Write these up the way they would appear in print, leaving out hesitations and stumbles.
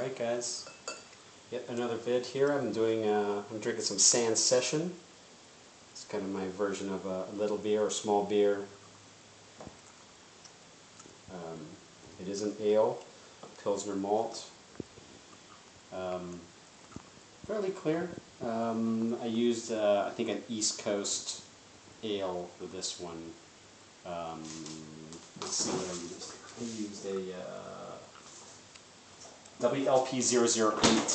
Alright guys, yet another vid here. I'm drinking some Sand Session. It's kind of my version of a little beer or small beer. It is an ale, Pilsner malt. Fairly clear. I used, I think, an East Coast ale for this one. Let's see what I used. I used a WLP008.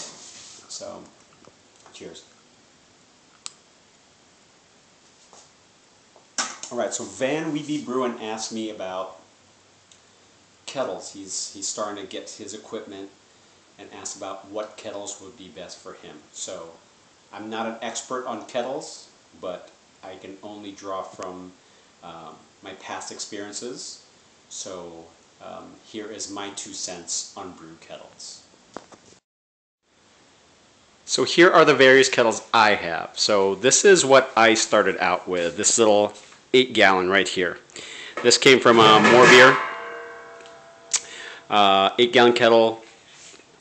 So, cheers. Alright, so Van Weeby Bruin asked me about kettles. He's starting to get his equipment and asked about what kettles would be best for him. So, I'm not an expert on kettles, but I can only draw from my past experiences. So, here is my 2 cents on brew kettles. So here are the various kettles I have. So this is what I started out with, this little 8-gallon right here. This came from More Beer. 8-gallon kettle,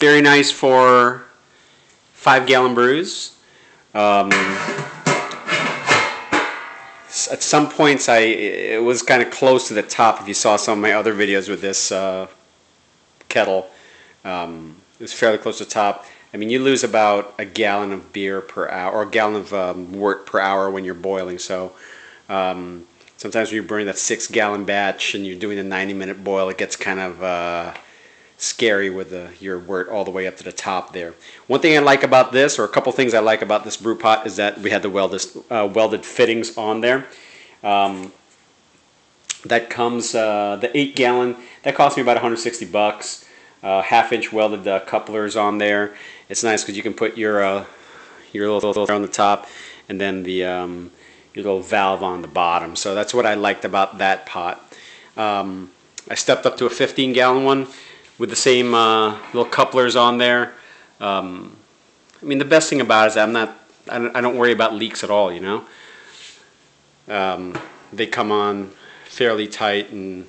very nice for 5-gallon brews. At some points it was kind of close to the top. If you saw some of my other videos with this kettle, it was fairly close to the top. I mean, you lose about a gallon of beer per hour, or a gallon of wort per hour when you're boiling. So sometimes when you're brewing that 6-gallon batch and you're doing a 90-minute boil, it gets kind of scary with your wort all the way up to the top there. One thing I like about this, or a couple things I like about this brew pot, is that we had the welded fittings on there. That comes, the 8-gallon, that cost me about 160 bucks. Half-inch welded couplers on there. It's nice because you can put your little on the top, and then the your little valve on the bottom. So that's what I liked about that pot. I stepped up to a 15-gallon one with the same little couplers on there. I mean, the best thing about it is that I don't worry about leaks at all. You know, they come on fairly tight and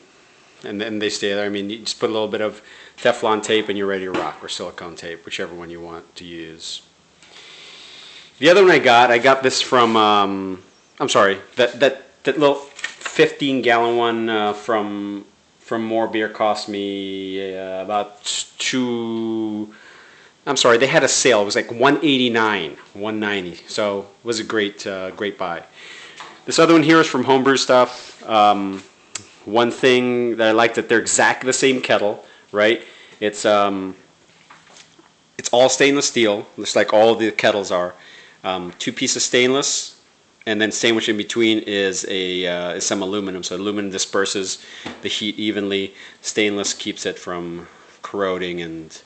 they stay there. I mean, you just put a little bit of Teflon tape and you're ready to rock, or silicone tape, whichever one you want to use. The other one I got this from, I'm sorry, that little 15-gallon one from More Beer cost me about I'm sorry, they had a sale. It was like $189, $190. So it was a great buy. This other one here is from Homebrew Stuff. One thing that I like, that they're exactly the same kettle, right? It's all stainless steel, just like all of the kettles are. 2 pieces stainless, and then sandwiched in between is some aluminum. So aluminum disperses the heat evenly. Stainless keeps it from corroding, and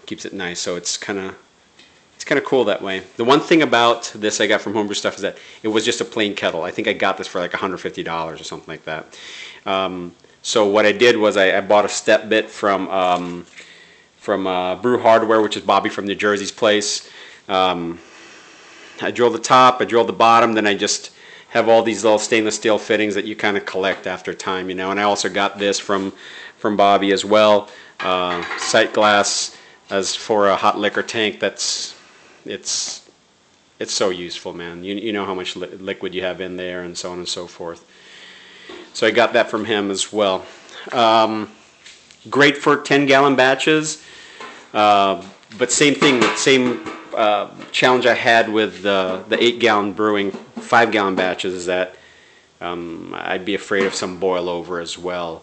keeps it nice. So it's kind of cool that way. The one thing about this I got from Homebrew Stuff is that it was just a plain kettle. I think I got this for like $150 or something like that. So what I did was I bought a step bit from Brew Hardware, which is Bobby from New Jersey's place. I drilled the top, I drilled the bottom, then I just have all these little stainless steel fittings that you kind of collect after time, And I also got this from Bobby as well. Sight glass as for a hot liquor tank. It's so useful, man. You know how much liquid you have in there, and so on and so forth. So I got that from him as well. Great for 10-gallon batches, but same thing, same challenge I had with the 8-gallon brewing 5-gallon batches is that I'd be afraid of some boil over as well.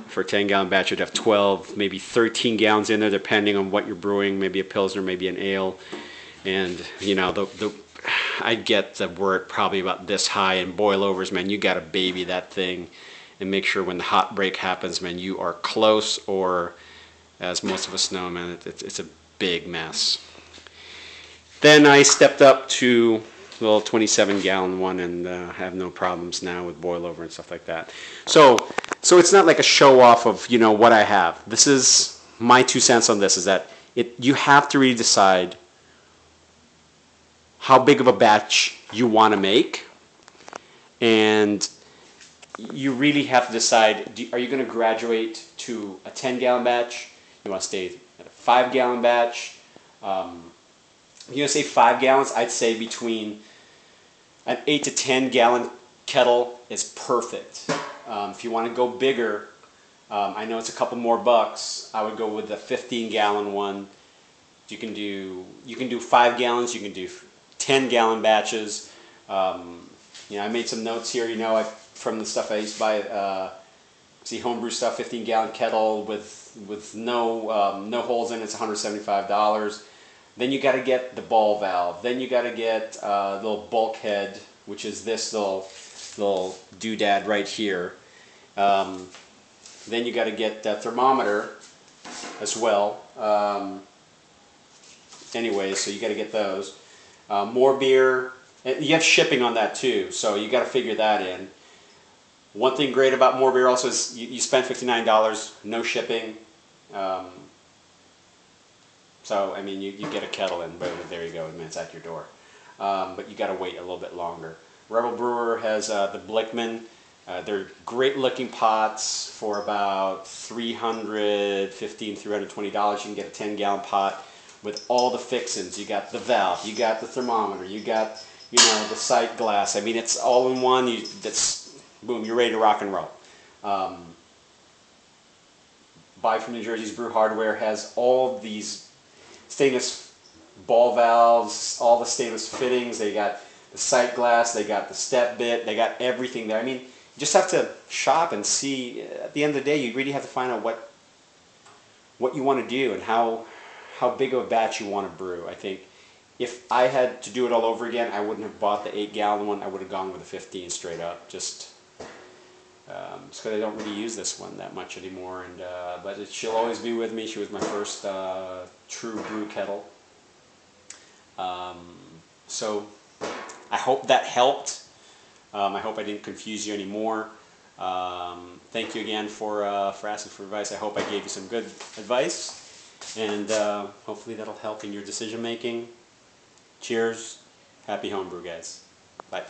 For a 10-gallon batch, you'd have 12, maybe 13 gallons in there, depending on what you're brewing, maybe a Pilsner, maybe an ale. And, I'd get the wort probably about this high, and boilovers, man, you got to baby that thing and make sure when the hot break happens, man, you are close, or as most of us know, man, it's a big mess. Then I stepped up to the little 27-gallon one, and have no problems now with boilover and stuff like that. So it's not like a show off of what I have. This is my 2 cents on this, is that you have to really decide how big of a batch you want to make, and you really have to decide, are you going to graduate to a 10-gallon batch? You want to stay at a 5-gallon batch. If you're gonna say 5 gallons, I'd say between an 8 to 10 gallon kettle is perfect. If you want to go bigger, I know it's a couple more bucks. I would go with the 15-gallon one. You can do 5 gallons. You can do 10-gallon batches. You know, I made some notes here. You know, from the stuff I used to buy. See, homebrew stuff, 15-gallon kettle with no holes in it. It's $175. Then you got to get the ball valve. Then you got to get the little bulkhead, which is this little doodad right here. Then you got to get the thermometer as well. Anyway, so you got to get those. More beer. You have shipping on that too, so you got to figure that in. One thing great about more beer also is you spend $59, no shipping. So, I mean, you get a kettle and boom, there you go, and it's at your door. But you got to wait a little bit longer. Rebel Brewer has the Blickman. They're great looking pots for about $320. You can get a 10-gallon pot with all the fixings. You got the valve, you got the thermometer, you got, you know, the sight glass. I mean, it's all in one. That's boom, you're ready to rock and roll. Buy from New Jersey's Brew Hardware has all these stainless ball valves, all the stainless fittings. They got the sight glass, they got the step bit, they got everything there. I mean, you just have to shop and see. At the end of the day, you really have to find out what you want to do and how big of a batch you want to brew. I think if I had to do it all over again, I wouldn't have bought the 8-gallon one. I would have gone with the 15 straight up, just because I don't really use this one that much anymore. And but she'll always be with me. She was my first true brew kettle. So I hope that helped. I hope I didn't confuse you anymore. Thank you again for asking for advice. I hope I gave you some good advice, and hopefully that'll help in your decision making. Cheers. Happy homebrew, guys. Bye.